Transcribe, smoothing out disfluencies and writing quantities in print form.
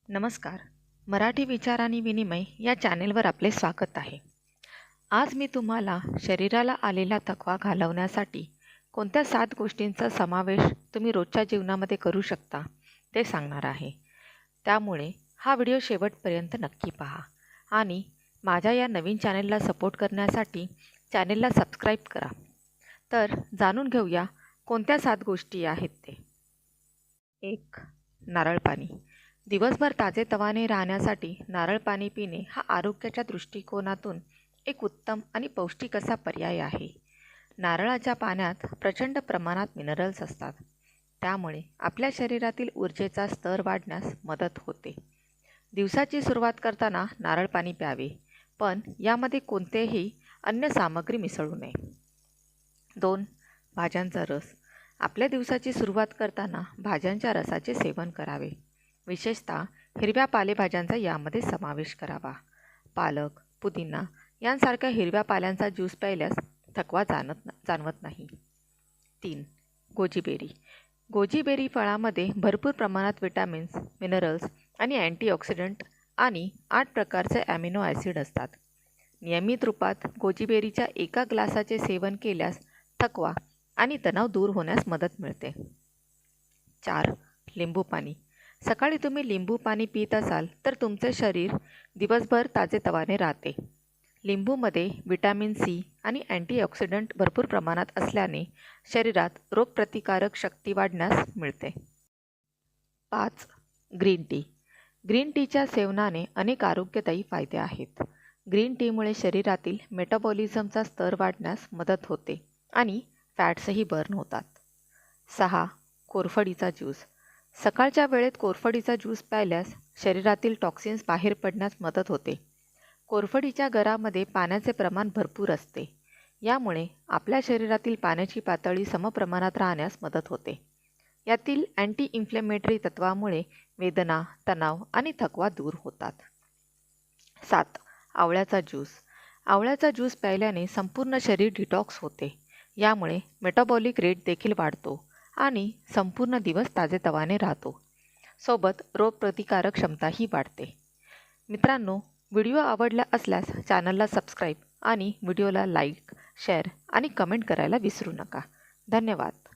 नमस्कार. मराठी विचार आणि विनिमय या चॅनेलवर आपले स्वागत आहे. आज मी तुम्हाला शरीराला आलेला थकवा घालवण्यासाठी कोणत्या 7 गोष्टींचा समावेश तुम्ही रोजच्या जीवनामध्ये करू शकता ते सांगणार आहे. त्यामुळे हा व्हिडिओ शेवटपर्यंत नक्की पहा आणि माझ्या या नवीन चॅनेलला सपोर्ट करण्यासाठी चॅनेलला सबस्क्राईब करा. तर जाणून घेऊया कोणत्या 7 गोष्टी आहेत ते. 1. नारळ पाणी. दिवसभर ताजेतवाने राहण्यासाठी नारळ पाणी पिणे हा आरोग्याच्या दृष्टिकोनातून एक उत्तम आणि पौष्टिक असा पर्याय आहे. नारळाच्या पाण्यात प्रचंड प्रमाणात मिनरल्स असतात. त्यामुळे आपल्या शरीरातील ऊर्जेचा स्तर वाढण्यास मदत होते. दिवसाची सुरुवात करताना नारळ पाणी प्यावे, पण यामध्ये कोणतेही अन्य सामग्री मिसळू नये. 2. भाज्यांचा रस. आपल्या दिवसाची सुरुवात करताना भाज्यांच्या रसाचे सेवन करावे. विशेषतः हिरव्या पालेभाज्यांचा यामध्ये समावेश करावा. पालक, पुदिना यांसारख्या हिरव्या पाल्यांचा ज्यूस प्यायल्यास थकवा जाणवत नाही. 3. गोजीबेरी. गोजीबेरी फळामध्ये भरपूर प्रमाणात विटॅमिन्स, मिनरल्स आणि अँटीऑक्सिडंट आणि 8 प्रकारचे ॲमिनो ॲसिड असतात. नियमित रूपात गोजीबेरीच्या एका ग्लासाचे सेवन केल्यास थकवा आणि तणाव दूर होण्यास मदत मिळते. 4. लिंबू पाणी. सकाळी तुम्ही लिंबू पाणी पित असाल तर तुमचे शरीर दिवसभर ताजेतवाने राहते. लिंबूमध्ये विटॅमिन सी आणि अँटीऑक्सिडंट भरपूर प्रमाणात असल्याने शरीरात रोगप्रतिकारक शक्ती वाढण्यास मिळते. 5. Green tea. ग्रीन टीच्या सेवनाने अनेक आरोग्यदायी फायदे आहेत. ग्रीन टीमुळे शरीरातील मेटाबॉलिझमचा स्तर वाढण्यास मदत होते आणि फॅट्सही बर्न होतात. 6. कोरफडीचा ज्यूस. सकाळच्या वेळेत कोरफडीचा ज्यूस प्यायल्यास शरीरातील टॉक्सिन्स बाहेर पडण्यास मदत होते. कोरफडीच्या गरामध्ये पाण्याचे प्रमाण भरपूर असते. यामुळे आपल्या शरीरातील पाण्याची पातळी समप्रमाणात राहण्यास मदत होते. यातील अँटी इन्फ्लेमेटरी तत्वामुळे वेदना, तणाव आणि थकवा दूर होतात. 7. आवळ्याचा ज्यूस. आवळ्याचा ज्यूस प्यायल्याने संपूर्ण शरीर डिटॉक्स होते. यामुळे मेटाबॉलिक रेट देखील वाढतो आणि संपूर्ण दिवस ताजेतवाने राहतो. सोबत रोगप्रतिकारक क्षमताही वाढते. मित्रांनो, व्हिडिओ आवडला असल्यास चॅनलला सबस्क्राईब आणि व्हिडिओला लाईक, शेअर आणि कमेंट करायला विसरू नका. धन्यवाद.